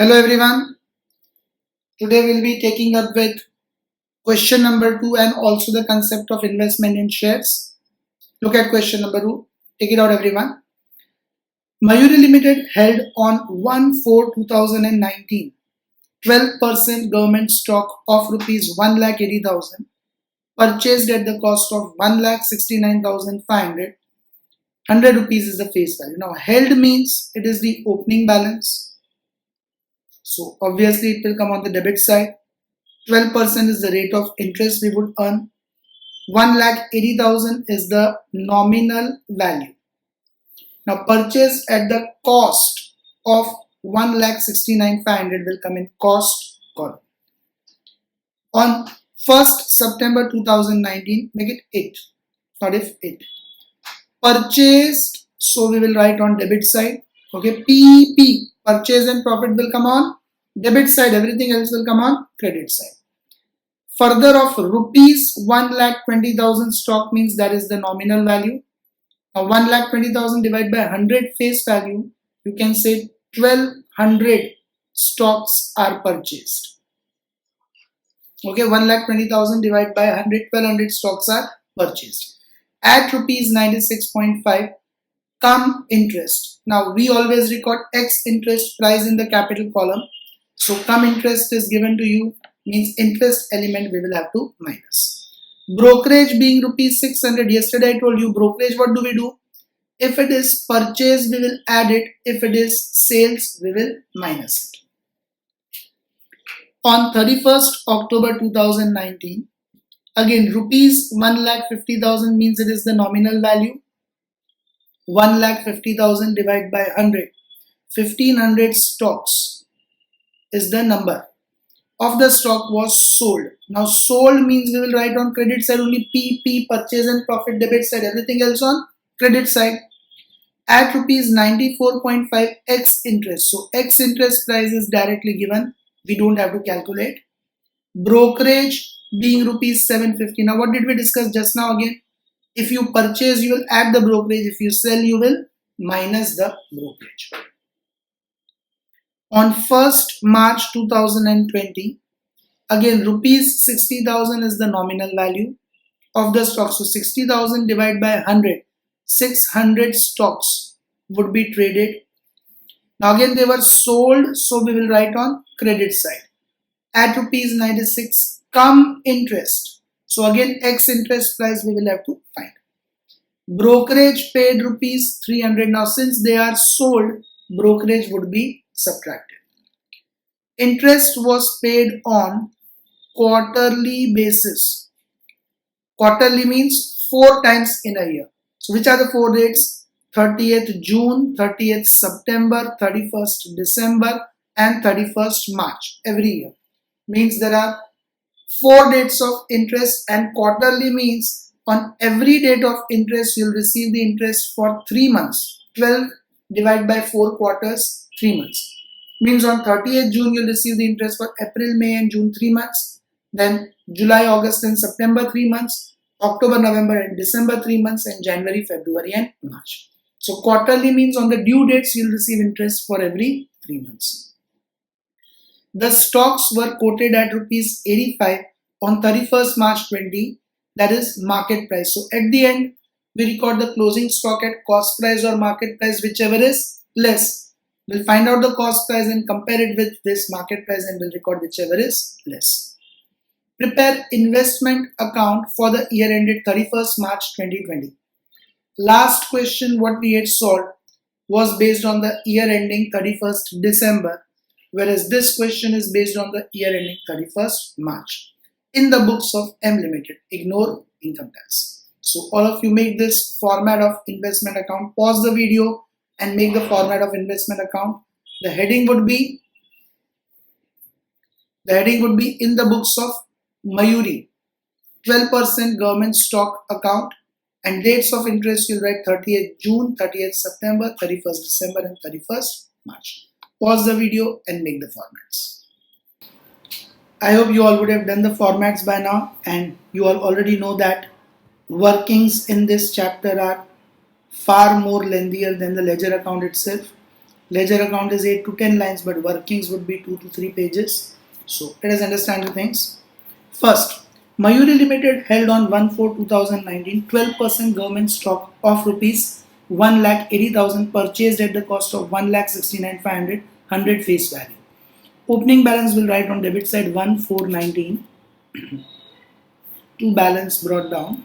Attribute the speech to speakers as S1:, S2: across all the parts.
S1: Hello everyone. Today we'll be taking up with question number 2 and also the concept of investment in shares. Look at question number 2. Take it out everyone. Mayuri Limited held on 1/4/2019 12% government stock of rupees 1,80,000 purchased at the cost of 1,69,500. 100 rupees is the face value. Now held means it is the opening balance. So obviously it will come on the debit side. 12% is the rate of interest we would earn. 1,80,000 is the nominal value. Now purchase at the cost of 1,69,500 will come in cost column. On 1st September 2019, make it 8, not if 8. Purchased, so we will write on debit side. Okay, PP, purchase and profit will come on debit side, everything else will come on credit side. Further of rupees 1,20,000 stock means that is the nominal value. Now 1,20,000 divided by 100 face value, you can say 1,200 stocks are purchased. Okay, 1,20,000 divided by 100, 1,200 stocks are purchased. At rupees 96.5, come interest. Now we always record X interest price in the capital column. So come interest is given to you, means interest element we will have to minus. Brokerage being rupees 600. Yesterday I told you brokerage, what do we do? If it is purchase, we will add it. If it is sales, we will minus it. On 31st October 2019, again rupees 1,50,000 means it is the nominal value. 1,50,000 divided by 100. 1,500 stocks is the number of the stock was sold. Now sold means we will write on credit side only PP, purchase and profit, debit side, everything else on credit side. At rupees 94.5 X interest. So X interest price is directly given. We don't have to calculate. Brokerage being rupees 750. Now what did we discuss just now again? If you purchase, you will add the brokerage. If you sell, you will minus the brokerage. On 1st March 2020, again rupees 60,000 is the nominal value of the stock. So 60,000 divided by 100, 600 stocks would be traded. Now again they were sold, so we will write on credit side. At rupees 96, come interest. So again X interest price we will have to find. Brokerage paid rupees 300. Now since they are sold, brokerage would be subtracted. Interest was paid on quarterly basis. Quarterly means 4 times in a year. So which are the 4 dates? 30th June, 30th September, 31st December and 31st March every year. Means there are 4 dates of interest, and quarterly means on every date of interest you will receive the interest for 3 months. 12 divided by 4 quarters, 3 months. Means on 30th June you will receive the interest for April, May and June 3 months. Then July, August and September 3 months. October, November and December 3 months, and January, February and March. So quarterly means on the due dates you will receive interest for every 3 months. The stocks were quoted at rupees 85 on 31st March 20, that is market price. So at the end we record the closing stock at cost price or market price, whichever is less. We'll find out the cost price and compare it with this market price, and we'll record whichever is less. Prepare investment account for the year ended 31st March 2020. Last question what we had solved was based on the year ending 31st December, whereas this question is based on the year ending 31st March. In the books of M Limited, ignore income tax. So all of you make this format of investment account. Pause the video and make the format of investment account. The heading would be in the books of Mayuri, 12% government stock account, and dates of interest you'll write 30th June, 30th September, 31st December and 31st March. Pause the video and make the formats. I hope you all would have done the formats by now, and you all already know that workings in this chapter are far more lengthier than the ledger account itself. Ledger account is 8 to 10 lines, but workings would be 2 to 3 pages. So let us understand the things. First, Mayuri Limited held on 1/4/2019 12% government stock of rupees 1,80,000 purchased at the cost of 1,69,500 100 face value. Opening balance will write on debit side 1,419. To balance brought down.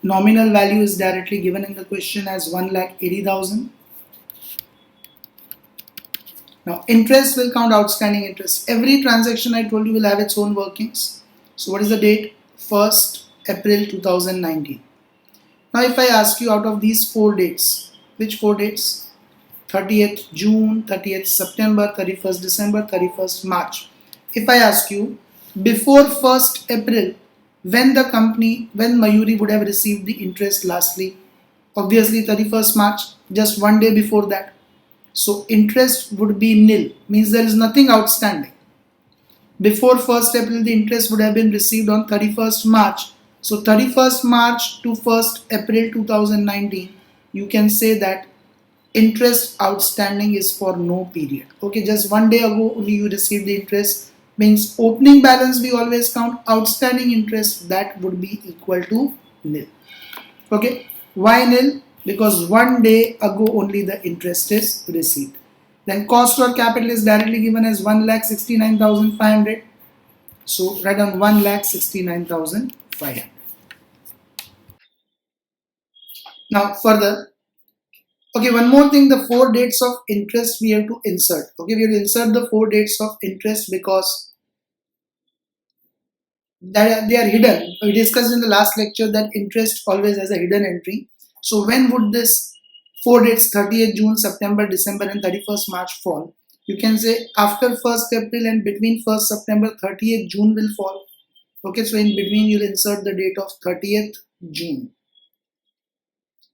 S1: Nominal value is directly given in the question as 1,80,000. Now interest will count outstanding interest. Every transaction I told you will have its own workings. So what is the date? 1st April 2019. Now if I ask you out of these 4 dates, which 4 dates? 30th June, 30th September, 31st December, 31st March. If I ask you before 1st April, when Mayuri would have received the interest lastly, obviously 31st March, just one day before that. So interest would be nil, means there is nothing outstanding. Before 1st April, the interest would have been received on 31st March. So 31st March to 1st April 2019, you can say that interest outstanding is for no period. Okay, just one day ago only you received the interest, means opening balance we always count, outstanding interest that would be equal to nil. Okay, why nil? Because one day ago only the interest is received. Then cost or capital is directly given as 1,69,500. So write down 1,69,500. Now further, okay, one more thing, the 4 dates of interest we have to insert. Okay, we have to insert the 4 dates of interest because they are hidden. We discussed in the last lecture that interest always has a hidden entry. So when would this 4 dates, 30th June, September, December and 31st March fall? You can say after 1st April and between 1st September, 30th June will fall. Okay, so in between you will insert the date of 30th June.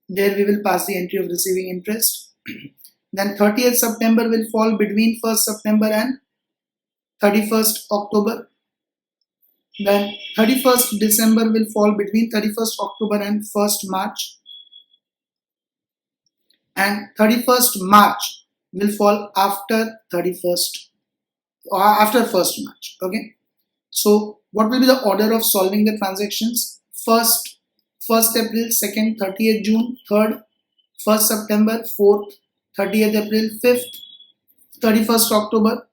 S1: There we will pass the entry of receiving interest. Then 30th September will fall between 1st September and 31st October. Then 31st December will fall between 31st October and 1st March. And 31st March will fall after 31st or after 1st March. Okay. So what will be the order of solving the transactions? 1st April, 2nd, 30th June, 3rd, 1st September, 4th, 30th April, 5th, 31st October,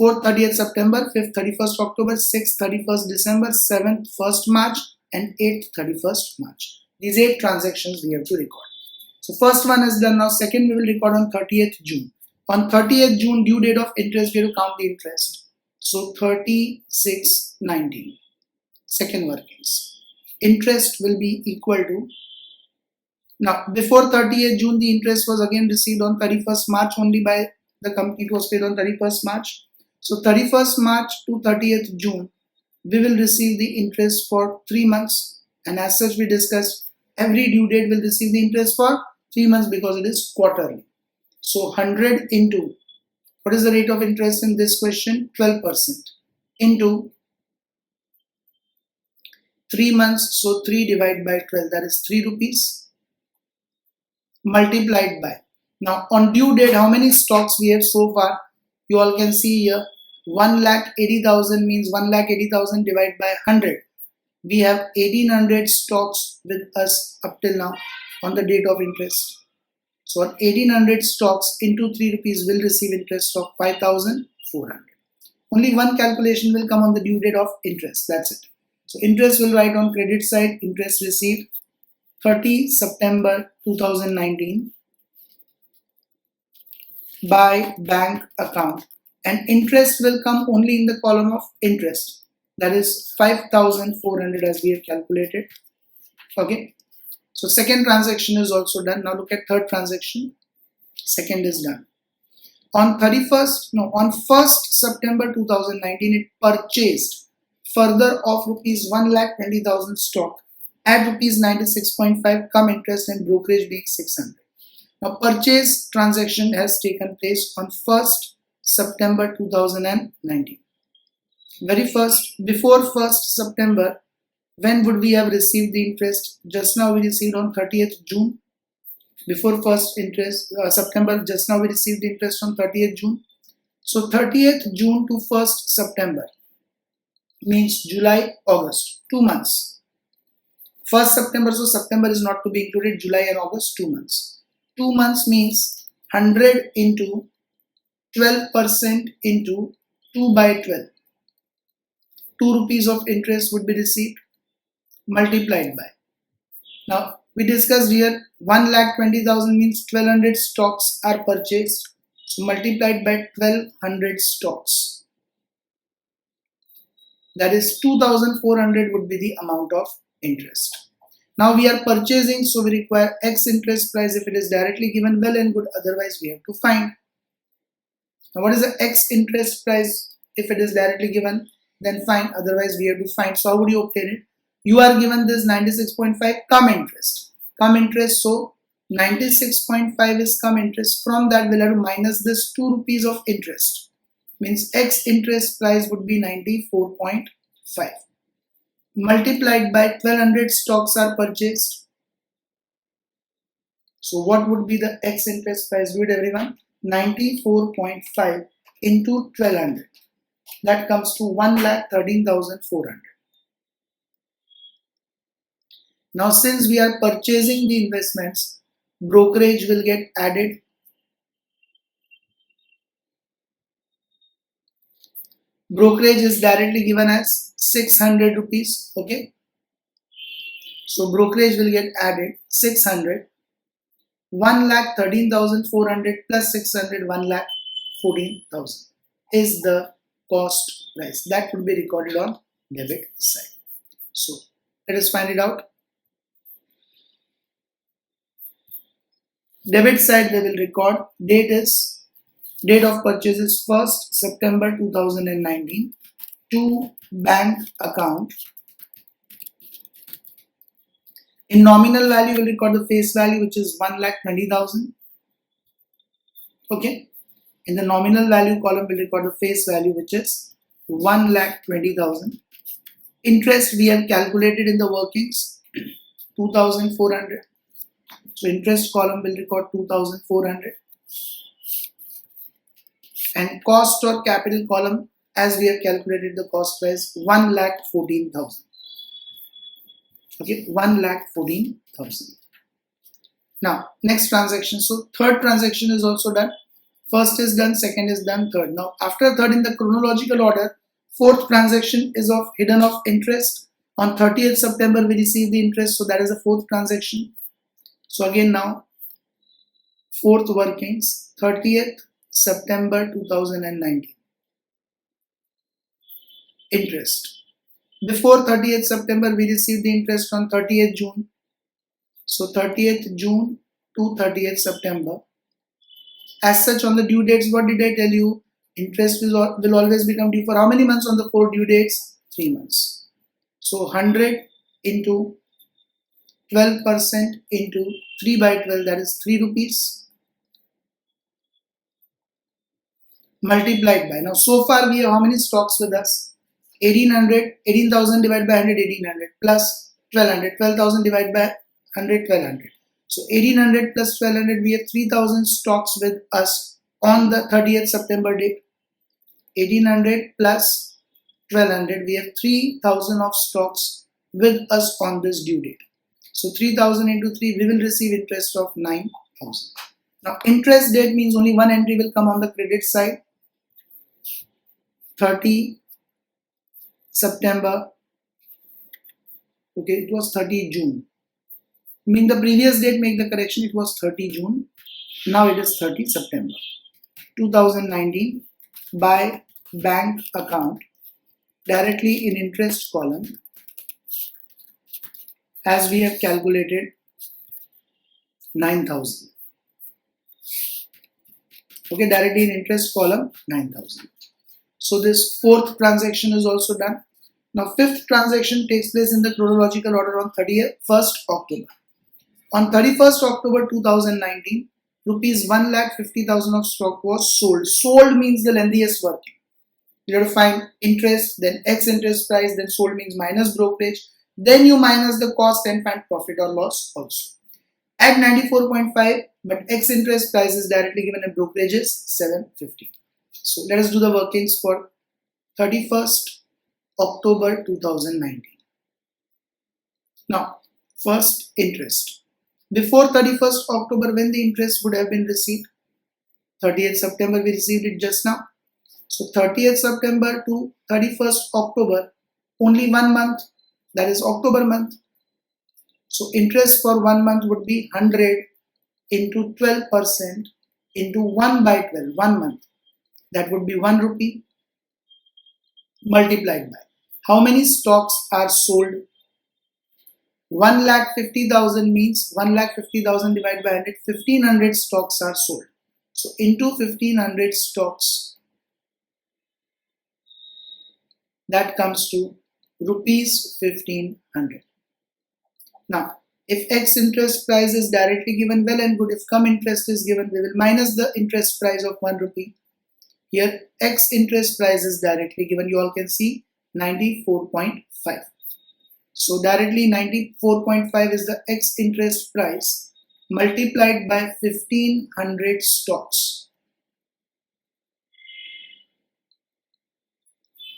S1: 4th, 30th September, 5th, 31st October, 6th, 31st December, 7th, 1st March and 8th, 31st March. These 8 transactions we have to record. So first one is done. Now second we will record on 30th June. On 30th June, due date of interest, we have to count the interest. So 3619. Second workings. Interest will be equal to, now before 30th June the interest was again received on 31st March only by the company. It was paid on 31st March. So 31st March to 30th June we will receive the interest for 3 months, and as such we discussed every due date will receive the interest for 3 months because it is quarterly. So 100 into, what is the rate of interest in this question? 12% into 3 months, so 3 divided by 12, that is 3 rupees, multiplied by, now on due date how many stocks we have so far? You all can see here 1,80,000 means 1,80,000 divided by 100. We have 1800 stocks with us up till now on the date of interest. So on 1800 stocks into 3 rupees will receive interest of 5,400. Only one calculation will come on the due date of interest, that's it. So interest will write on credit side, interest received 30 September 2019 by bank account, and interest will come only in the column of interest, that is 5,400 as we have calculated. Okay, so second transaction is also done. Now look at third transaction. Second is done. On 1st September 2019 it purchased further of rupees 1,20,000 stock at rupees 96.5, come interest and brokerage being 600. Now purchase transaction has taken place on 1st September 2019. Very first, before 1st September, when would we have received the interest? Just now we received on 30th June. before first interest September. Just now we received interest on 30th June. So 30th June to 1st September means July, August, 2 months. 1st September, so September is not to be included, July and August, 2 months. 2 months means 100 into 12% into 2 by 12. 2 rupees of interest would be received multiplied by. Now we discussed here 1,20,000 means 1200 stocks are purchased. So multiplied by 1200 stocks. That is 2,400 would be the amount of interest. Now we are purchasing, so we require X interest price. If it is directly given, well and good, otherwise we have to find. Now what is the X interest price? If it is directly given, then fine, otherwise we have to find. So how would you obtain it? You are given this 96.5 come interest. Come interest, so 96.5 is come interest. From that we'll have to minus this 2 rupees of interest. Means X interest price would be 94.5. Multiplied by 1200 stocks are purchased. So what would be the X interest price? Do it everyone. 94.5 into 1200. That comes to 1,13,400. Now since we are purchasing the investments, brokerage will get added. Brokerage is directly given as 600 rupees. Okay. So brokerage will get added 600. 1,13,400 plus 600, 1,14,000 is the cost price. That would be recorded on debit side. So let us find it out. Debit side they will record date of purchase is 1st September 2019 to bank account. In nominal value, we will record the face value, which is 1,20,000. Okay. In the nominal value column, we'll record the face value, which is 1,20,000. Interest we have calculated in the workings 2,400. So interest column will record 2,400. And cost or capital column, as we have calculated the cost price, 1,14,000. Okay, 1,14,000. Now, next transaction. So, third transaction is also done. First is done, second is done, third. Now, after third in the chronological order, fourth transaction is of hidden of interest. On 30th September, we received the interest. So, that is the fourth transaction. So, again now, fourth workings, 30th September 2019. Interest. Before 30th September, we received the interest on 30th June. So 30th June to 30th September. As such, on the due dates, what did I tell you? Interest will always become due for how many months on the 4 due dates? 3 months. So 100 into 12% into 3 by 12, that is 3 rupees. Multiplied by. Now, so far we have how many stocks with us? 18,000 divided by 100, 1800 plus 1200, 12,000 divided by 100, 1200. So 1800 plus 1200, we have 3,000 stocks with us on the 30th September date. 1800 plus 1200, we have 3,000 of stocks with us on this due date. So 3,000 into 3, we will receive interest of 9,000. Now interest date means only one entry will come on the credit side. 30 September, okay, it was 30 June. I mean the previous date, make the correction, it was 30 June. Now it is 30 September 2019 by bank account directly in interest column as we have calculated 9,000. Okay, directly in interest column 9,000. So this fourth transaction is also done. Now fifth transaction takes place in the chronological order on 31st October. On 31st October 2019, rupees 1,50,000 of stock was sold. Sold means the lengthiest working. You have to find interest, then X interest price, then sold means minus brokerage. Then you minus the cost and find profit or loss also. at 94.5, but X interest price is directly given in brokerage is 750. So let us do the workings for 31st October 2019. Now, first interest. Before 31st October, when the interest would have been received? 30th September, we received it just now. So 30th September to 31st October, only 1 month, that is October month. So interest for 1 month would be 100 into 12% into 1 by 12, 1 month. That would be 1 rupee multiplied by. How many stocks are sold? 1,50,000 means 1,50,000 divided by 100, 1,500 stocks are sold. So into 1,500 stocks, that comes to rupees 1,500. Now, if X interest price is directly given, well and good. If come interest is given, we will minus the interest price of 1 rupee. Here, X interest price is directly given. You all can see 94.5. So directly 94.5 is the X interest price multiplied by 1,500 stocks.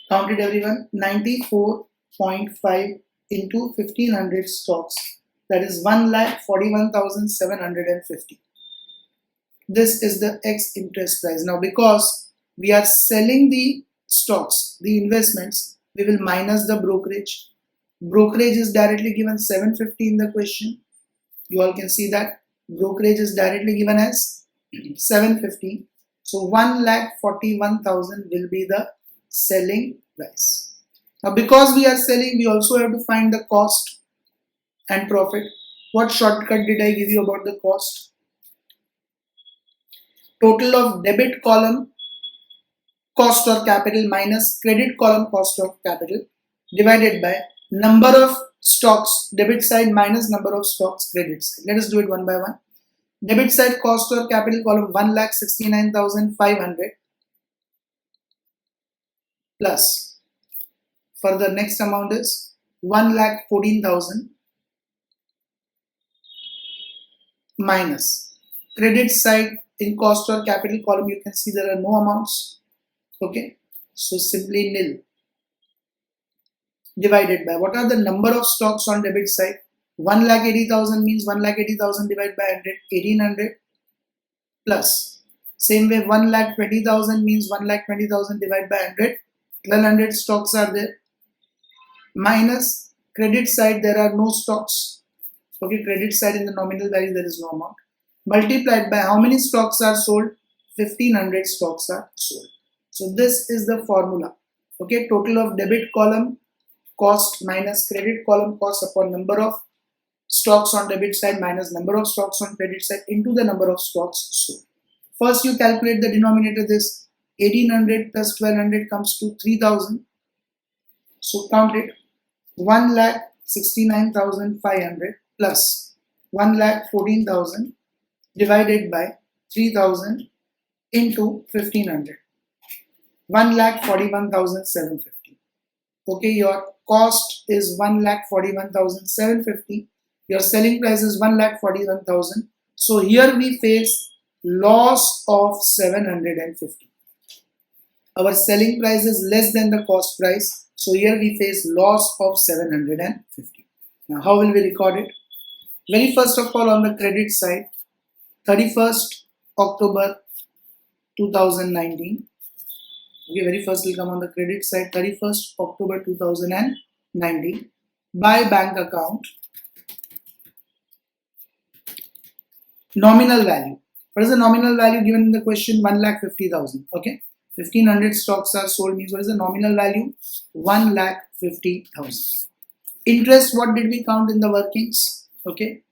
S1: Count it everyone. 94.5 into 1,500 stocks. That is 1,41,750. This is the X interest price. Now, because we are selling the stocks, the investments, we will minus the brokerage. Brokerage is directly given 750 in the question. You all can see that brokerage is directly given as 750. So 1,41,000 will be the selling price. Now, because we are selling, we also have to find the cost and profit. What shortcut did I give you about the cost? Total of debit column cost of capital minus credit column cost of capital divided by number of stocks debit side minus number of stocks credit side. Let us do it one by one. Debit side cost of capital column 1,69,500 plus for the next amount is 1,14,000 minus credit side in cost or capital column. You can see there are no amounts. Okay, so simply nil divided by what are the number of stocks on debit side? 1,80,000 means 1,80,000 divided by 100, 1,800 plus same way 1,20,000 means 1,20,000 divided by 100, 1,200 stocks are there minus credit side there are no stocks. Okay, credit side in the nominal value there is no amount multiplied by how many stocks are sold? 1,500 stocks are sold. So this is the formula. Okay, total of debit column cost minus credit column cost upon number of stocks on debit side minus number of stocks on credit side into the number of stocks sold. First you calculate the denominator. This 1,800 plus 1,200 comes to 3,000. So count it. 1,69,500 plus 1,14,000 divided by 3,000 into 1,500. 1,41,750. Okay, your cost is 1,41,750. Your selling price is 1,41,000. So here we face loss of 750. Our selling price is less than the cost price. So here we face loss of 750. Now how will we record it? Very first of all on the credit side, 31st October 2019. Okay, very first will come on the credit side, 31st October 2019. By bank account, nominal value. What is the nominal value given in the question? 1,50,000. Okay, 1,500 stocks are sold means what is the nominal value? 1,50,000. Interest, what did we count in the workings? Okay,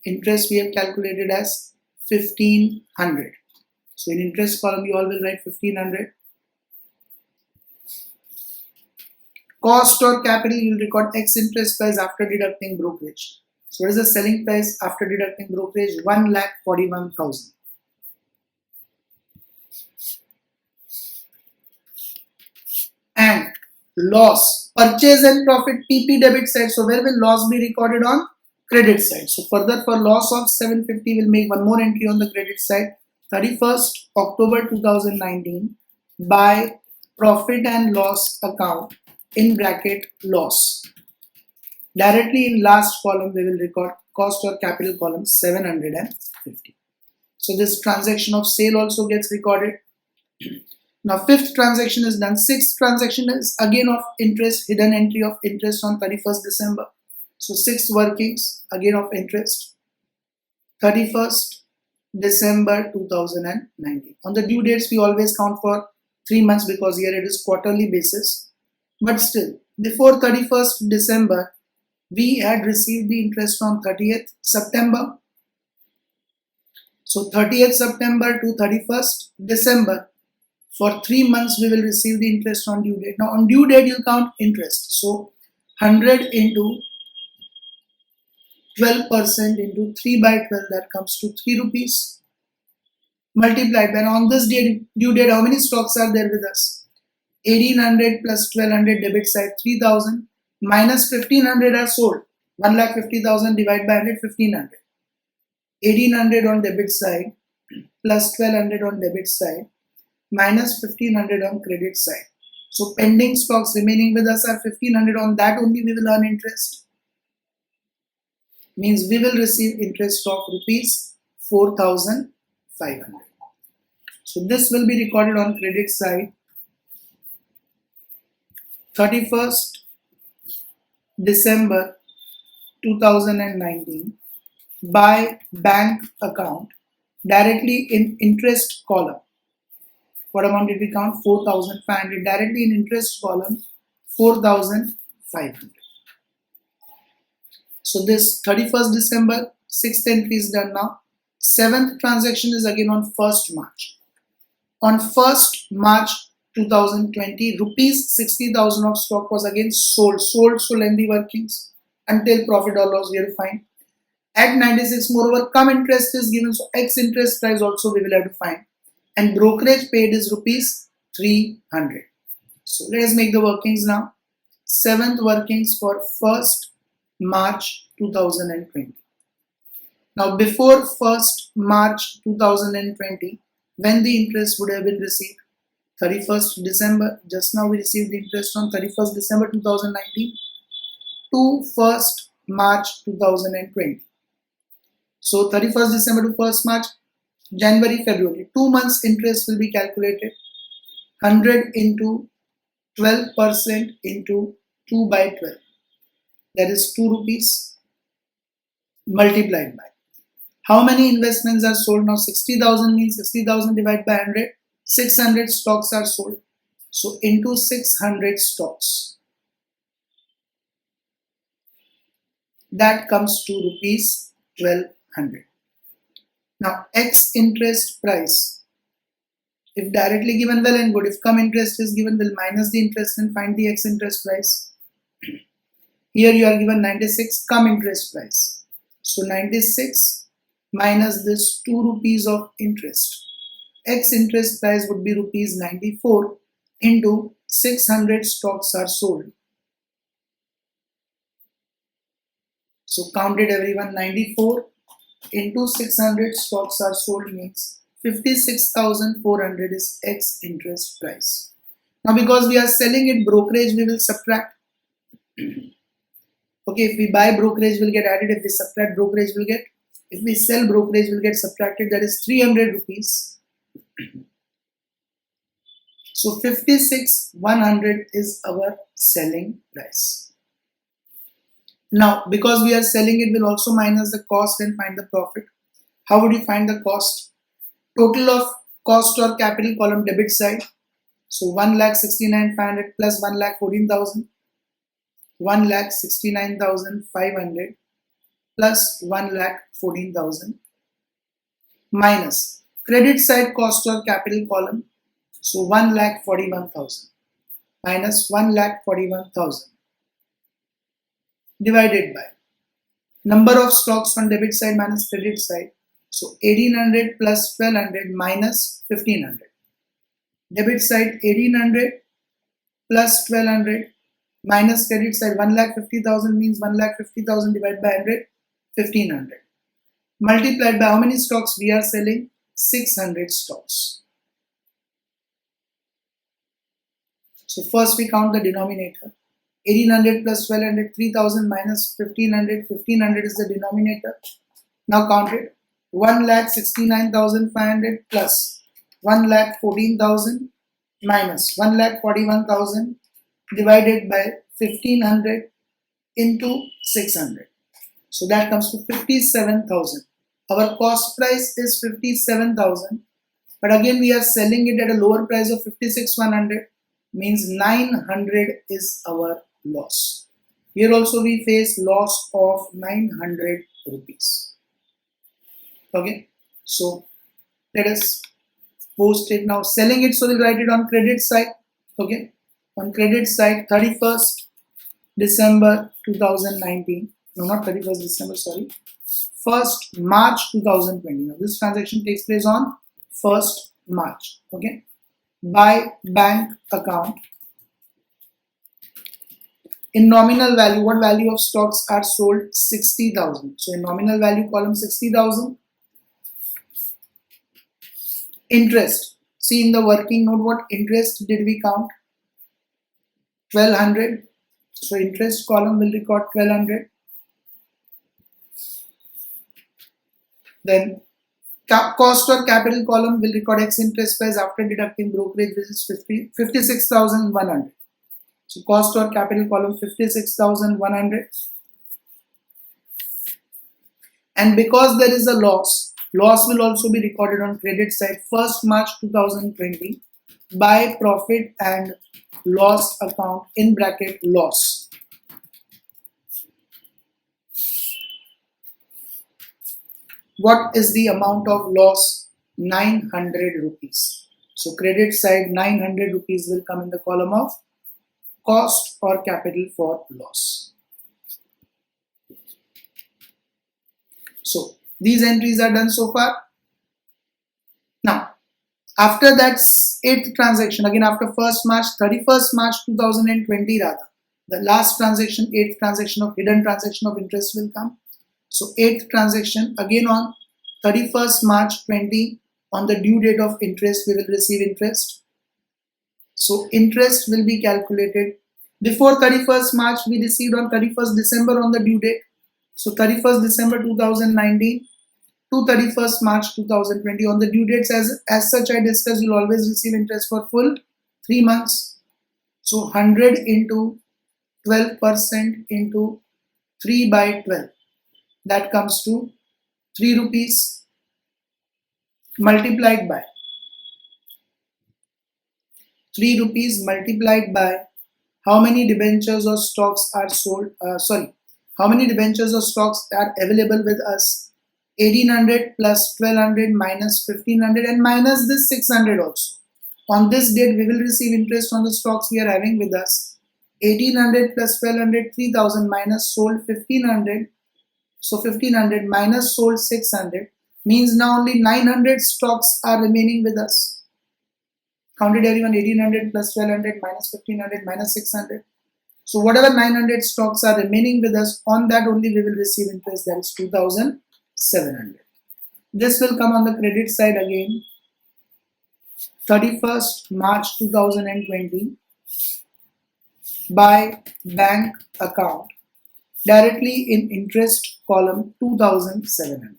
S1: interest we have calculated as 1,500. So in interest column you all will write 1,500. Cost or capital, you will record X interest price after deducting brokerage. So what is the selling price after deducting brokerage? 1,41,000. And loss, purchase and profit, PP debit side. So where will loss be recorded on? credit side. So further, for loss of 750, we'll make one more entry on the credit side. 31st October 2019 by profit and loss account in bracket loss. Directly in last column we will record cost or capital column 750. So this transaction of sale also gets recorded. Now fifth transaction is done. Sixth transaction is again of interest, hidden entry of interest on 31st December. So sixth workings again of interest, 31st December 2019. On the due dates we always count for 3 months because here it is quarterly basis. But still, before 31st December, we had received the interest on 30th September. So 30th September to 31st December, for 3 months we will receive the interest on due date. Now on due date you count interest. So 100 into 12% into 3 by 12, that comes to 3 rupees. Multiplied by, on this due date, how many stocks are there with us? 1800 plus 1200 debit side 3000 minus 1500 are sold. 1,50,000 divided by 100, 1500. 1800 on debit side plus 1200 on debit side minus 1500 on credit side. So pending stocks remaining with us are 1500. On that only we will earn interest. Means we will receive interest of rupees 4,500. So this will be recorded on credit side. 31st December 2019 by bank account directly in interest column. What amount did we count? 4,500. Directly in interest column 4,500. So this 31st December, 6th entry is done now. 7th transaction is again on 1st March. On 1st March 2020, rupees 60,000 of stock was again sold. Sold so lengthy workings until profit or loss we have to find. At 96, moreover, come interest is given, so X interest price also we will have to find. And brokerage paid is rupees 300. So let us make the workings now. 7th workings for 1st March 2020. Now before 1st March 2020, when the interest would have been received? 31st December, just now we received the interest on 31st December 2019 to 1st March 2020. So 31st December to 1st March, January, February, 2 months interest will be calculated. 100 into 12% into 2 by 12. That is 2 rupees multiplied by. How many investments are sold now? 60,000 means 60,000 divided by 100. 600 stocks are sold. So into 600 stocks. That comes to rupees 1200. Now X interest price. If directly given, well and good. If come interest is given, we'll minus the interest and find the X interest price. Here you are given 96 come interest price. So 96 minus this 2 rupees of interest. X interest price would be rupees 94 into 600 stocks are sold. So counted everyone, 94 into 600 stocks are sold means 56,400 is X interest price. Now because we are selling it brokerage, we will subtract. Okay, if we buy brokerage will get added, if we subtract brokerage will get, if we sell brokerage will get subtracted, that is 300 rupees. So 56,100 is our selling price. Now because we are selling it, we'll also minus the cost and find the profit. How would you find the cost? Total of cost or capital column debit side. So 1,69,500 plus 1,14,000. 1,69,500 plus 1,14,000 minus credit side cost or capital column. So 1,41,000 minus 1,41,000 divided by number of stocks on debit side minus credit side. So 1800 plus 1200 minus 1500. Debit side 1800 plus 1200 minus credit side 1,50,000 means 1,50,000 divided by 100. 1500 multiplied by how many stocks we are selling? 600 stocks. So first we count the denominator. 1800 plus 1200, 3000 minus 1500. 1500 is the denominator. Now count it. 1,69,500 plus 1,14,000 minus 1,41,000 divided by 1500 into 600. So that comes to 57,000. Our cost price is 57,000, but again we are selling it at a lower price of 56,100, means 900 is our loss. Here also we face loss of 900 rupees. Okay, so let us post it now. Selling it, so we'll write it on credit side. Okay, on credit side, 31st December 2019. No, not 31st December, sorry. 1st March 2020. Now this transaction takes place on 1st March. Okay, by bank account. In nominal value, what value of stocks are sold? 60,000. So in nominal value column 60,000. Interest. See in the working note, what interest did we count? 1200. So interest column will record 1200. Then cost or capital column will record X interest price after deducting brokerage, which is 56,100. So cost or capital column 56,100. And because there is a loss will also be recorded on credit side 1st March 2020 by profit and loss account in bracket loss. What is the amount of loss? 900 rupees. So credit side 900 rupees will come in the column of cost or capital for loss. So these entries are done so far. Now after that 8th transaction, again after 1st March, 31st March 2020 rather, the last transaction, 8th transaction of hidden transaction of interest will come. So 8th transaction, again on 31st March 20, on the due date of interest, we will receive interest. So interest will be calculated. Before 31st March, we received on 31st December on the due date. So 31st December 2019 to 31st March 2020 on the due dates, as such I discussed, you'll always receive interest for full 3 months. So 100 into 12% into 3 by 12. That comes to 3 rupees multiplied by 3 rupees multiplied by how many debentures or stocks are sold, how many debentures or stocks are available with us? 1800 plus 1200 minus 1500 and minus this 600 also. On this date, we will receive interest on the stocks we are having with us. 1800 plus 1200, 3000 minus sold 1500. So 1500 minus sold 600 means now only 900 stocks are remaining with us. Counted everyone, 1800 plus 1200 minus 1500 minus 600. So whatever 900 stocks are remaining with us, on that only we will receive interest, that is 2700. This will come on the credit side again. 31st March 2020 by bank account directly in interest column 2700.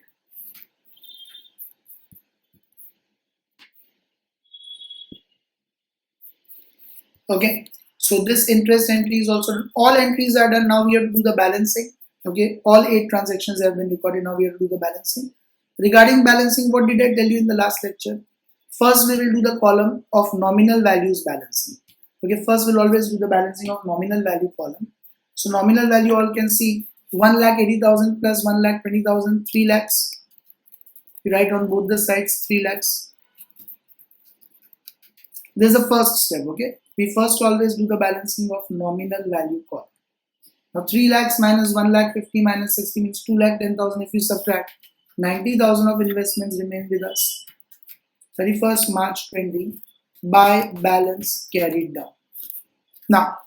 S1: Okay, so this interest entry is also done. All entries are done. Now we have to do the balancing. Okay, all 8 transactions have been recorded. Now we have to do the balancing. Regarding balancing, what did I tell you in the last lecture? First, we will do the column of nominal values balancing. Okay, first we'll always do the balancing of nominal value column. So nominal value, all can see 1,80,000 plus 1,20,000, 3 lakhs. You write on both the sides 3 lakhs. This is the first step. Okay, we first always do the balancing of nominal value column. Now 3 lakhs minus 1,50,000 minus 60 means 2,10,000. If you subtract, 90,000 of investments remain with us. 31st March 20 by balance carried down. Now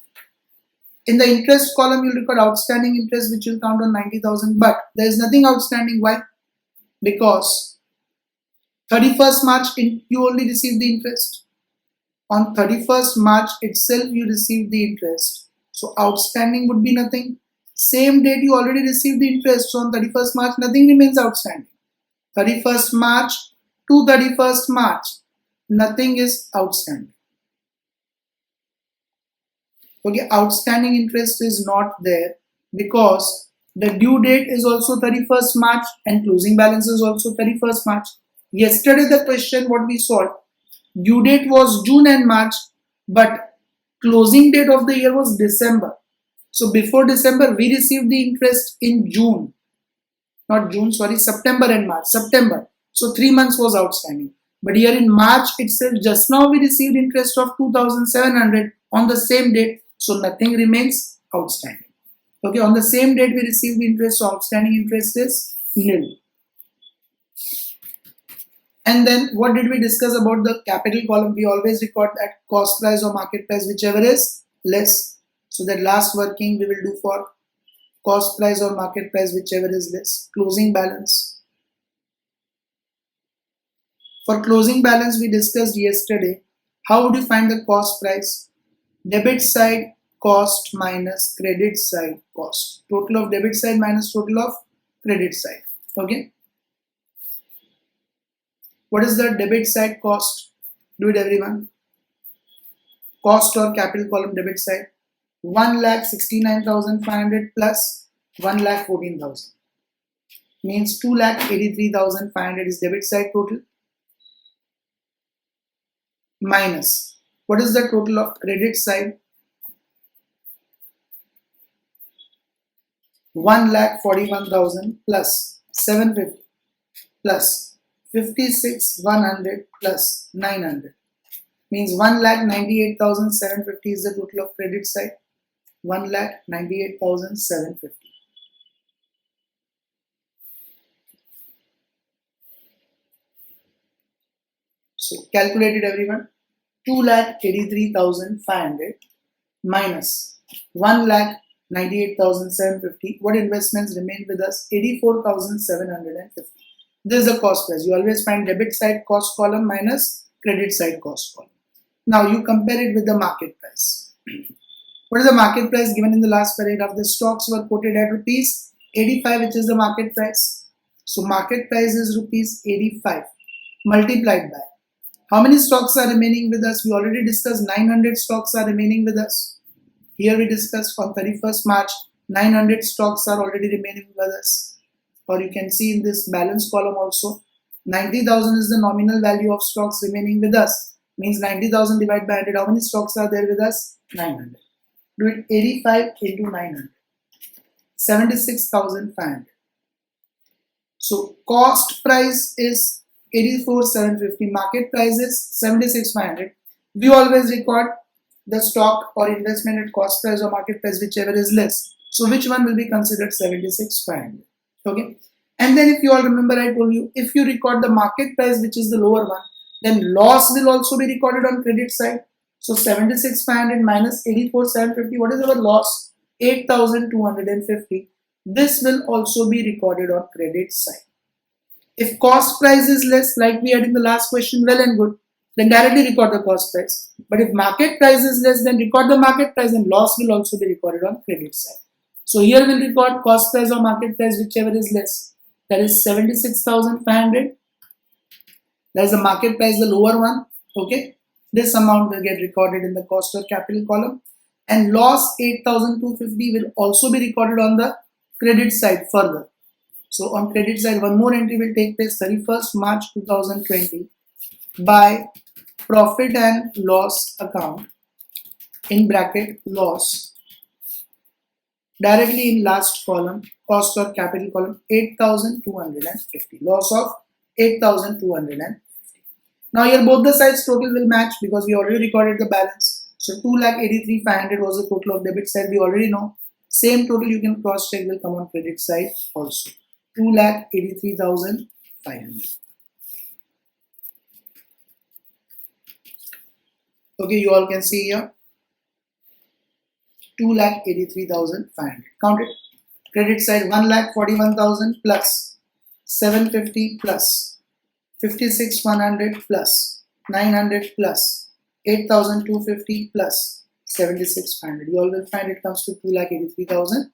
S1: In the interest column, you'll record outstanding interest, which will count on 90,000, but there is nothing outstanding. Why? Because 31st March, you only received the interest. On 31st March itself, you received the interest. So outstanding would be nothing. Same date, you already received the interest. So on 31st March, nothing remains outstanding. 31st March to 31st March, nothing is outstanding. Okay, outstanding interest is not there because the due date is also 31st March and closing balance is also 31st March. Yesterday the question what we solved, due date was June and March, but closing date of the year was December. So before December we received the interest in June, not June, sorry, September and March, September. So 3 months was outstanding. But here in March itself, just now we received interest of 2,700 on the same date. So nothing remains outstanding. Okay, on the same date we received the interest, so outstanding interest is nil. And then what did we discuss about the capital column? We always record that cost price or market price, whichever is less. So that last working we will do for cost price or market price, whichever is less. Closing balance. For closing balance we discussed yesterday. How would you find the cost price? Debit side cost minus credit side cost. Total of debit side minus total of credit side. Okay. What is the debit side cost? Do it everyone. Cost or capital column debit side. 1,69,500 plus 1,14,000 means 2,83,500 is debit side total. Minus, what is the total of credit side? 1,41,000 plus 750 plus 56,100 plus 900 means 1,98,750 is the total of credit side. 1,98,750. So calculated everyone. 2,83,500 minus 1,98,750. What investments remain with us? 84,750. This is the cost price. You always find debit side cost column minus credit side cost column. Now you compare it with the market price. What is the market price given in the last paragraph? The stocks were quoted at rupees 85, which is the market price. So market price is rupees 85 multiplied by how many stocks are remaining with us? We already discussed 900 stocks are remaining with us. Here we discussed on 31st March, 900 stocks are already remaining with us. Or you can see in this balance column also, 90,000 is the nominal value of stocks remaining with us. Means 90,000 divided by 100. How many stocks are there with us? 900. Do it 85 into 900. 76,500. So cost price is 84,750, market price is 76,500. We always record the stock or investment at cost price or market price, whichever is less. So which one will be considered 76,500? Okay. And then if you all remember, I told you, if you record the market price, which is the lower one, then loss will also be recorded on credit side. So 76,500 minus 84,750, what is our loss? 8,250. This will also be recorded on credit side. If cost price is less, like we had in the last question, well and good, then directly record the cost price. But if market price is less, then record the market price and loss will also be recorded on credit side. So here we'll record cost price or market price, whichever is less. That is 76,500. That is the market price, the lower one. Okay. This amount will get recorded in the cost or capital column. And loss 8,250 will also be recorded on the credit side further. So on credit side, one more entry will take place 31st March 2020 by profit and loss account in bracket loss. Directly in last column, cost or capital column, 8,250. Loss of 8,250. Now here both the sides total will match because we already recorded the balance. So 2,83,500 was the total of debit side. We already know. Same total you can cross check will come on credit side also. 2,83,500. Okay, you all can see here 2,83,500. Count it. Credit side 1,41,000 plus 750 plus 56,100 plus 900 plus 8,250 plus 76,500. You all will find it comes to 2,83,500.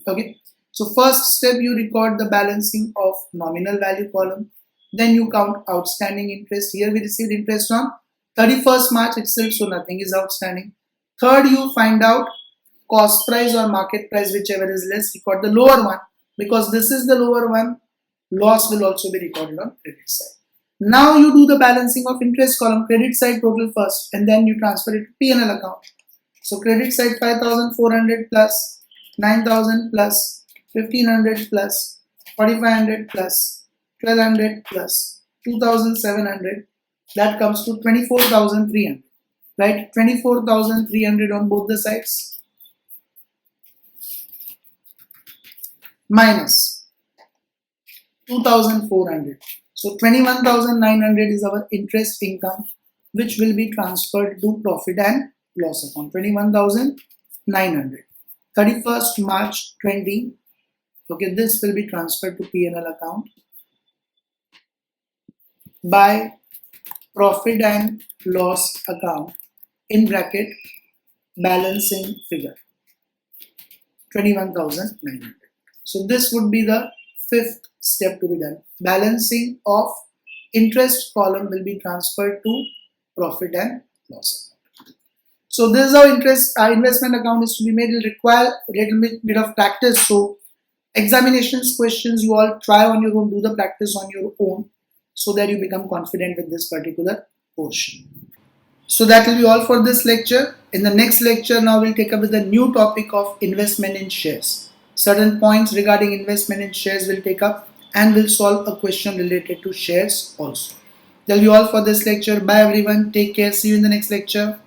S1: Okay. So first step, you record the balancing of nominal value column. Then you count outstanding interest. Here we received interest on 31st March itself, so nothing is outstanding. Third, you find out cost price or market price, whichever is less. Record the lower one, because this is the lower one. Loss will also be recorded on credit side. Now you do the balancing of interest column, credit side total first, and then you transfer it to P&L account. So credit side 5,400 plus 9,000 plus 1,500 plus 4,500 plus 1,200 plus 2,700. That comes to 24,300. Right? 24,300 on both the sides. Minus 2,400. So 21,900 is our interest income, which will be transferred to profit and loss account. 21,900. 31st March 20. Okay, this will be transferred to P&L account by profit and loss account in bracket balancing figure 21,900. So this would be the fifth step to be done. Balancing of interest column will be transferred to profit and loss account. So this is how investment account is to be made. It will require a little bit of practice. So examinations questions you all try on your own, do the practice on your own, so that you become confident with this particular portion. So that will be all for this lecture. In the next lecture, now we'll take up with the new topic of investment in shares. Certain points regarding investment in shares will take up, and we'll solve a question related to shares also. That will be all for this lecture. Bye everyone. Take care. See you in the next lecture.